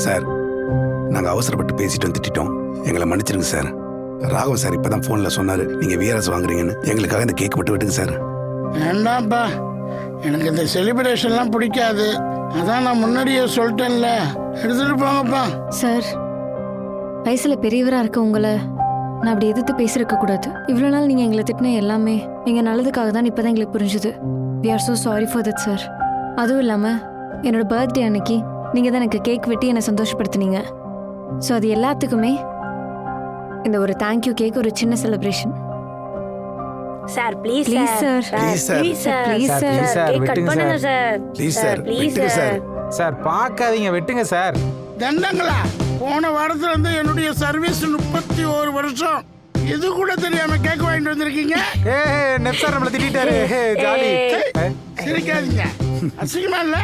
Sir, நாங்கள் அவசரப்பட்டு பேசிட்டு திட்டோம், எங்களை மன்னிச்சிருங்க சார். ராகவன் சார் இப்போ தான் ஃபோனில் சொன்னார் நீங்கள் விஆர்எஸ் வாங்குறீங்கன்னு. எங்களுக்காக இந்த கேக் மட்டும் விட்டுங்க சார். வேண்டாம்ப்பா, எனக்கு இந்த செலிப்ரேஷன்லாம் பிடிக்காது. அதான் நான் முன்னாடியே சொல்லிட்டேன்ல, எடுத்துட்டு போங்கப்பா. சார், வயசுல பெரியவரா இருக்க உங்களை நான் அப்படி எதிர்த்து பேசிருக்க கூடாது. இவ்வளோ நாள் நீங்க எங்களை திட்டின எல்லாமே எங்க நல்லதுக்காக தான். இப்பதான் எங்களுக்கு புரிஞ்சுது. We are so sorry for that sir. அதுவும் இல்லாம என்னோட பர்த்டே அன்னைக்கு நீங்க தான் எனக்கு கேக் வெட்டி என்னை சந்தோஷப்படுத்தினீங்க. ஸோ அது எல்லாத்துக்குமே இந்த ஒரு தேங்க்யூ கேக் ஒரு சின்ன celebration. Sir please please sir, please sir, please sir, please sir, cake cut பண்ணுங்க சார். ப்ளீஸ் சார், விட்டுங்க சார். சார் பார்க்காதீங்க, வெட்டுங்க சார். தண்டங்களா, போன வாரத்துல இருந்து என்னுடைய சர்வீஸ் 31 வருஷம். இது கூட தெரியாம கேக் வாங்கிட்டு வந்திருக்கீங்க. நெப் சார் நம்மள திட்டிட்டாரு. ஜாலி. சிரிக்காதீங்க, அசிங்கமா இல்ல?